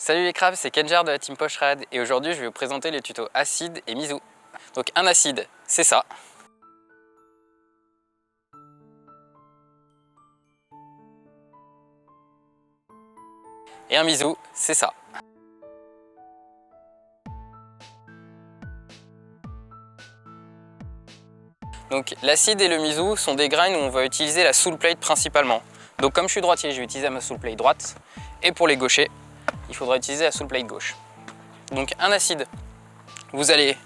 Salut les crabes, c'est Kenjar de la team Pocherad et aujourd'hui je vais vous présenter les tutos acide et miso. Donc un acide, c'est ça. Et un miso, c'est ça. Donc l'acide et le miso sont des grains où on va utiliser la soul plate principalement. Donc comme je suis droitier, je vais utiliser ma soul plate droite. Et pour les gauchers, il faudra utiliser la soul plate gauche. Donc un acide, vous allez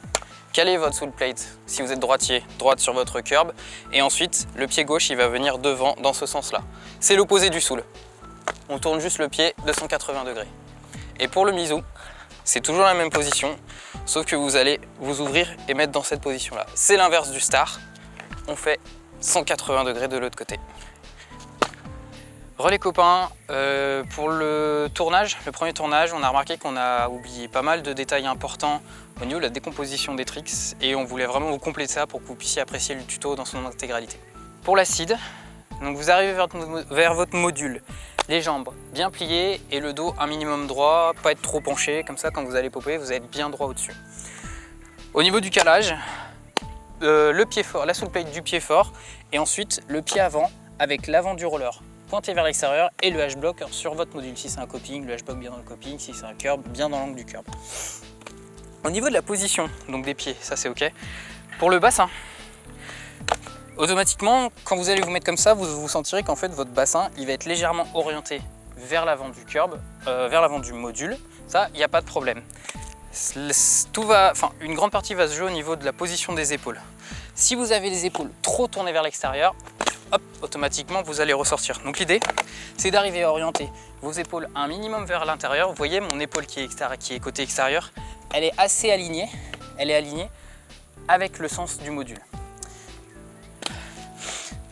caler votre soul plate si vous êtes droitier, droite sur votre curb. Et ensuite, le pied gauche, il va venir devant dans ce sens-là. C'est l'opposé du soul. On tourne juste le pied de 180 degrés. Et pour le miso, c'est toujours la même position, sauf que vous allez vous ouvrir et mettre dans cette position-là. C'est l'inverse du star. On fait 180 degrés de l'autre côté. Les copains, pour le tournage, le premier tournage, on a remarqué qu'on a oublié pas mal de détails importants au niveau de la décomposition des tricks et on voulait vraiment vous compléter ça pour que vous puissiez apprécier le tuto dans son intégralité. Pour l'acide, donc vous arrivez vers votre module, les jambes bien pliées et le dos un minimum droit, pas être trop penché, comme ça quand vous allez popper, vous allez être bien droit au-dessus. Au niveau du calage, le pied fort, la soul plate du pied fort et ensuite le pied avant avec l'avant du roller pointé vers l'extérieur et le H-block sur votre module. Si c'est un coping, le H-block bien dans le coping, si c'est un curb, bien dans l'angle du curb. Au niveau de la position donc des pieds, ça c'est ok. Pour le bassin, automatiquement, quand vous allez vous mettre comme ça, vous sentirez qu'en fait votre bassin il va être légèrement orienté vers l'avant du curb, vers l'avant du module. Ça, il n'y a pas de problème. Une grande partie va se jouer au niveau de la position des épaules. Si vous avez les épaules trop tournées vers l'extérieur, hop, automatiquement vous allez ressortir. Donc l'idée, c'est d'arriver à orienter vos épaules un minimum vers l'intérieur. Vous voyez mon épaule qui est côté extérieur, elle est assez alignée, avec le sens du module.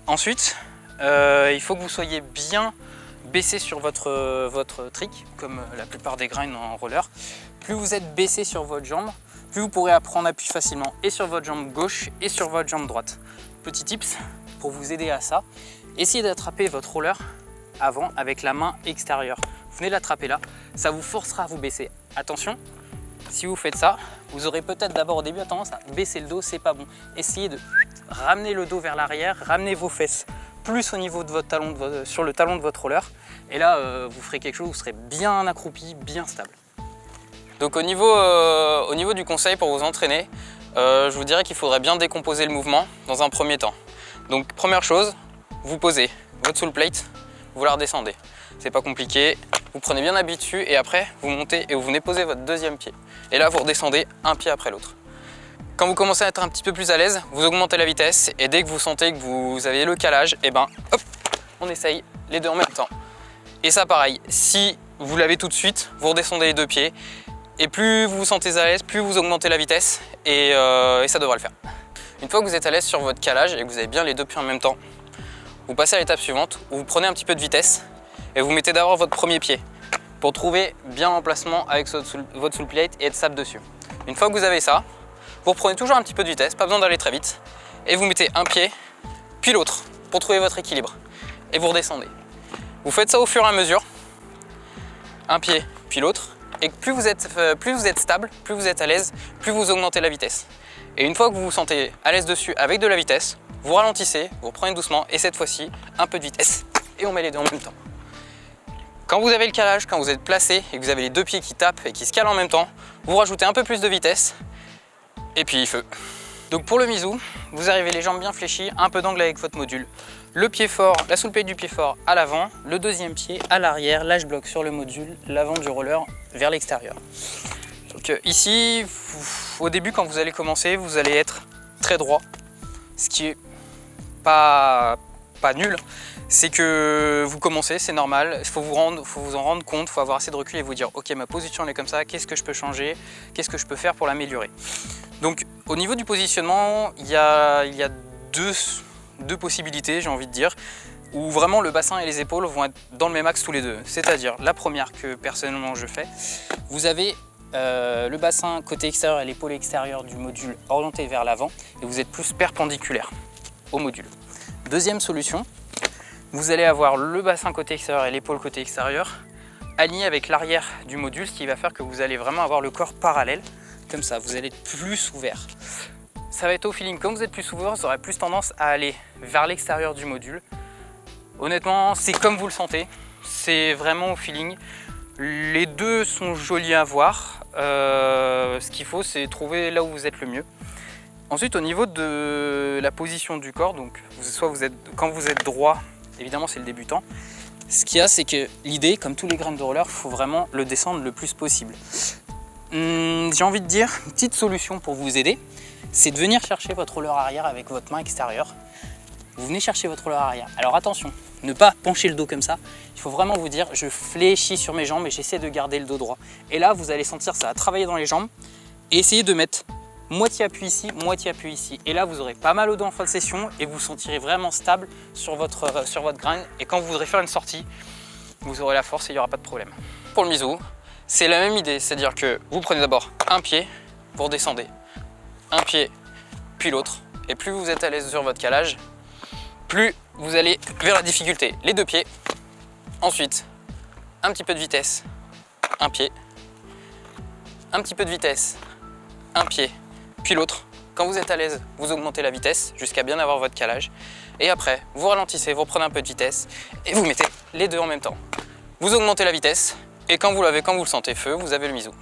Ensuite, il faut que vous soyez bien baissé sur votre trick, comme la plupart des grinds en roller. Plus vous êtes baissé sur votre jambe, plus vous pourrez prendre appui facilement et sur votre jambe gauche et sur votre jambe droite. Petit tips pour vous aider à ça, essayez d'attraper votre roller avant avec la main extérieure. Vous venez l'attraper là, ça vous forcera à vous baisser. Attention, si vous faites ça, vous aurez peut-être d'abord au début tendance à baisser le dos, c'est pas bon. Essayez de ramener le dos vers l'arrière, ramenez vos fesses plus au niveau de votre talon, sur le talon de votre roller. Et là, vous ferez quelque chose, vous serez bien accroupi, bien stable. Donc au niveau du conseil pour vous entraîner, je vous dirais qu'il faudrait bien décomposer le mouvement dans un premier temps. Donc première chose, vous posez votre soul plate, vous la redescendez. C'est pas compliqué, vous prenez bien l'habitude et après vous montez et vous venez poser votre deuxième pied. Et là vous redescendez un pied après l'autre. Quand vous commencez à être un petit peu plus à l'aise, vous augmentez la vitesse et dès que vous sentez que vous avez le calage, et ben hop, on essaye les deux en même temps. Et ça pareil, si vous l'avez tout de suite, vous redescendez les deux pieds et plus vous vous sentez à l'aise, plus vous augmentez la vitesse et ça devrait le faire. Une fois que vous êtes à l'aise sur votre calage et que vous avez bien les deux pieds en même temps, vous passez à l'étape suivante où vous prenez un petit peu de vitesse et vous mettez d'abord votre premier pied pour trouver bien l'emplacement avec votre soul plate et être stable dessus. Une fois que vous avez ça, vous reprenez toujours un petit peu de vitesse, pas besoin d'aller très vite, et vous mettez un pied puis l'autre pour trouver votre équilibre et vous redescendez. Vous faites ça au fur et à mesure, un pied puis l'autre, et plus vous êtes stable, plus vous êtes à l'aise, plus vous augmentez la vitesse. Et une fois que vous vous sentez à l'aise dessus avec de la vitesse, vous ralentissez, vous reprenez doucement et cette fois-ci un peu de vitesse et on met les deux en même temps. Quand vous avez le calage, quand vous êtes placé et que vous avez les deux pieds qui tapent et qui se calent en même temps, vous rajoutez un peu plus de vitesse et puis feu. Donc pour le miso, vous arrivez les jambes bien fléchies, un peu d'angle avec votre module. Le pied fort, la soul plate du pied fort à l'avant, le deuxième pied à l'arrière, l'âge bloc sur le module, l'avant du roller vers l'extérieur. Donc ici, au début quand vous allez commencer, vous allez être très droit, ce qui est pas nul. C'est que vous commencez, c'est normal, il faut vous en rendre compte, il faut avoir assez de recul et vous dire ok, ma position elle est comme ça, qu'est-ce que je peux changer, qu'est-ce que je peux faire pour l'améliorer. Donc au niveau du positionnement, il y a deux possibilités, j'ai envie de dire, où vraiment le bassin et les épaules vont être dans le même axe tous les deux. C'est-à-dire la première que personnellement je fais, vous avez le bassin côté extérieur et l'épaule extérieure du module orienté vers l'avant et vous êtes plus perpendiculaire au module. Deuxième solution, vous allez avoir le bassin côté extérieur et l'épaule côté extérieur aligner avec l'arrière du module, ce qui va faire que vous allez vraiment avoir le corps parallèle, comme ça, vous allez être plus ouvert. Ça va être au feeling, comme vous êtes plus ouvert, vous aurez plus tendance à aller vers l'extérieur du module. Honnêtement, c'est comme vous le sentez, c'est vraiment au feeling. Les deux sont jolis à voir, ce qu'il faut c'est trouver là où vous êtes le mieux. Ensuite au niveau de la position du corps, donc quand vous êtes droit, évidemment c'est le débutant. Ce qu'il y a c'est que l'idée, comme tous les grains de roller, il faut vraiment le descendre le plus possible. J'ai envie de dire, une petite solution pour vous aider, c'est de venir chercher votre roller arrière avec votre main extérieure. Vous venez chercher votre roller arrière. Alors attention, ne pas pencher le dos comme ça. Il faut vraiment vous dire, je fléchis sur mes jambes et j'essaie de garder le dos droit. Et là, vous allez sentir ça va travailler dans les jambes. Et essayez de mettre moitié appui ici, moitié appui ici. Et là, vous aurez pas mal au dos en fin de session et vous sentirez vraiment stable sur votre grind. Et quand vous voudrez faire une sortie, vous aurez la force et il n'y aura pas de problème. Pour le miso, c'est la même idée. C'est-à-dire que vous prenez d'abord un pied, vous redescendez. Un pied, puis l'autre. Et plus vous êtes à l'aise sur votre calage, plus vous allez vers la difficulté. Les deux pieds. Ensuite, un petit peu de vitesse. Un pied. Un petit peu de vitesse. Un pied. Puis l'autre. Quand vous êtes à l'aise, vous augmentez la vitesse jusqu'à bien avoir votre calage. Et après, vous ralentissez, vous reprenez un peu de vitesse et vous mettez les deux en même temps. Vous augmentez la vitesse et quand vous le sentez feu, vous avez le miso.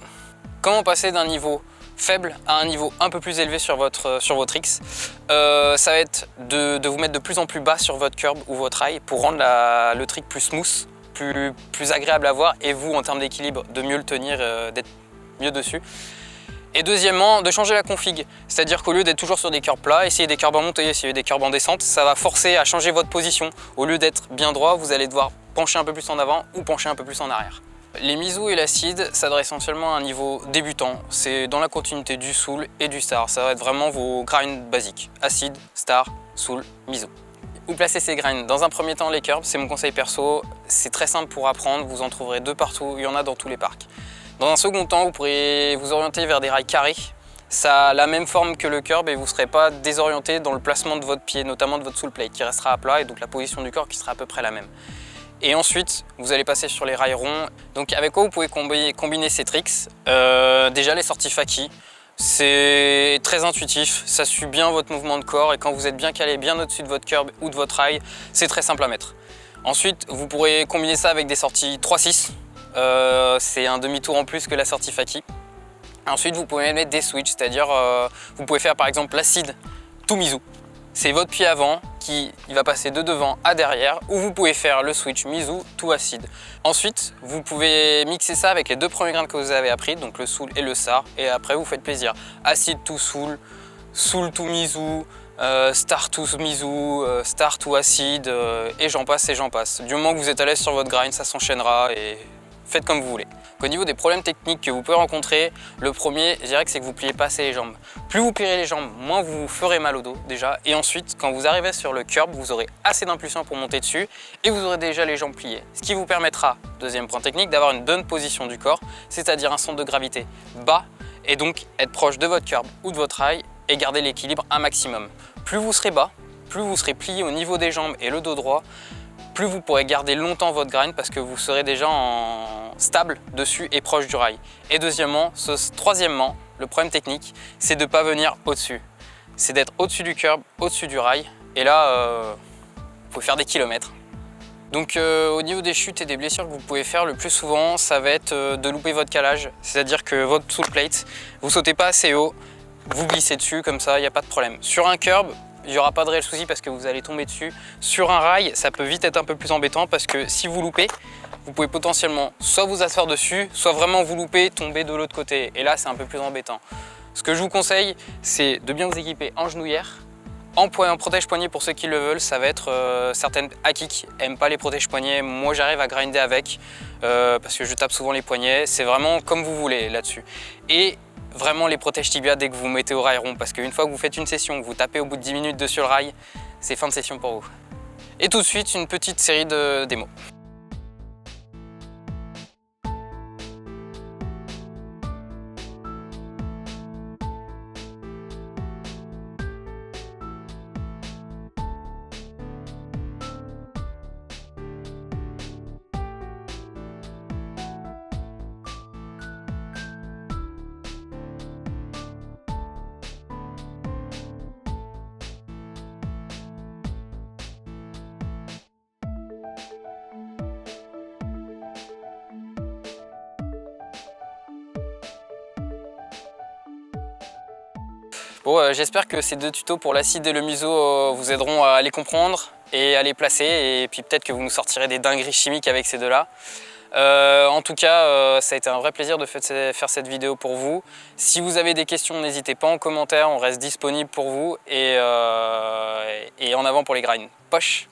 Comment passer d'un niveau faible à un niveau un peu plus élevé sur votre X, ça va être de vous mettre de plus en plus bas sur votre curb ou votre rail pour rendre le trick plus smooth, plus agréable à voir et vous en termes d'équilibre de mieux le tenir, d'être mieux dessus. Et deuxièmement, de changer la config, c'est-à-dire qu'au lieu d'être toujours sur des curbs plats, essayez des curbs en montée, essayez des curbs en descente, ça va forcer à changer votre position. Au lieu d'être bien droit, vous allez devoir pencher un peu plus en avant ou pencher un peu plus en arrière. Les miso et l'acide s'adressent essentiellement à un niveau débutant, c'est dans la continuité du soul et du star, ça va être vraiment vos grinds basiques, acide, star, soul, miso. Où placer ces grinds? Dans un premier temps les curbs, c'est mon conseil perso, c'est très simple pour apprendre, vous en trouverez deux partout, il y en a dans tous les parcs. Dans un second temps, vous pourrez vous orienter vers des rails carrés, ça a la même forme que le curb et vous ne serez pas désorienté dans le placement de votre pied, notamment de votre soul plate qui restera à plat et donc la position du corps qui sera à peu près la même. Et ensuite, vous allez passer sur les rails ronds. Donc avec quoi vous pouvez combiner ces tricks? Déjà les sorties Faki, c'est très intuitif, ça suit bien votre mouvement de corps et quand vous êtes bien calé, bien au-dessus de votre curb ou de votre rail, c'est très simple à mettre. Ensuite, vous pourrez combiner ça avec des sorties 3-6, c'est un demi-tour en plus que la sortie Faki. Ensuite, vous pouvez mettre des switches, c'est-à-dire vous pouvez faire par exemple l'acide tout miso. C'est votre pied avant qui va passer de devant à derrière ou vous pouvez faire le switch miso tout acide. Ensuite, vous pouvez mixer ça avec les deux premiers grains que vous avez appris, donc le soul et le star. Et après, vous faites plaisir. Acide tout soul, soul tout miso, star tout miso, star tout acide et j'en passe et j'en passe. Du moment que vous êtes à l'aise sur votre grind, ça s'enchaînera et faites comme vous voulez. Au niveau des problèmes techniques que vous pouvez rencontrer, le premier, je dirais que c'est que vous ne pliez pas assez les jambes. Plus vous plierez les jambes, moins vous vous ferez mal au dos déjà. Et ensuite, quand vous arrivez sur le curb, vous aurez assez d'impulsion pour monter dessus et vous aurez déjà les jambes pliées. Ce qui vous permettra, deuxième point technique, d'avoir une bonne position du corps, c'est-à-dire un centre de gravité bas et donc être proche de votre curb ou de votre rail et garder l'équilibre un maximum. Plus vous serez bas, plus vous serez plié au niveau des jambes et le dos droit, plus vous pourrez garder longtemps votre grind parce que vous serez déjà stable dessus et proche du rail. Et troisièmement, le problème technique, c'est de ne pas venir au-dessus. C'est d'être au-dessus du curb, au-dessus du rail. Et là, vous pouvez faire des kilomètres. Donc au niveau des chutes et des blessures que vous pouvez faire le plus souvent, ça va être de louper votre calage. C'est-à-dire que votre soul plate, vous sautez pas assez haut, vous glissez dessus comme ça, il n'y a pas de problème. Sur un curb, il n'y aura pas de réel souci parce que vous allez tomber dessus. Sur un rail, ça peut vite être un peu plus embêtant parce que si vous loupez, vous pouvez potentiellement soit vous asseoir dessus, soit vraiment vous louper, tomber de l'autre côté. Et là, c'est un peu plus embêtant. Ce que je vous conseille, c'est de bien vous équiper en genouillère, en protège-poignet pour ceux qui le veulent. Ça va être certaines haki n'aiment pas les protège-poignets. Moi, j'arrive à grinder avec parce que je tape souvent les poignets. C'est vraiment comme vous voulez là-dessus. Et vraiment les protège tibia dès que vous mettez au rail rond parce qu'une fois que vous faites une session, que vous tapez au bout de 10 minutes dessus le rail, c'est fin de session pour vous. Et tout de suite, une petite série de démos. Bon, j'espère que ces 2 tutos pour l'acide et le museau vous aideront à les comprendre et à les placer, et puis peut-être que vous nous sortirez des dingueries chimiques avec ces 2-là. En tout cas, ça a été un vrai plaisir de faire cette vidéo pour vous. Si vous avez des questions, n'hésitez pas en commentaire, on reste disponible pour vous, et en avant pour les grinds. Poche!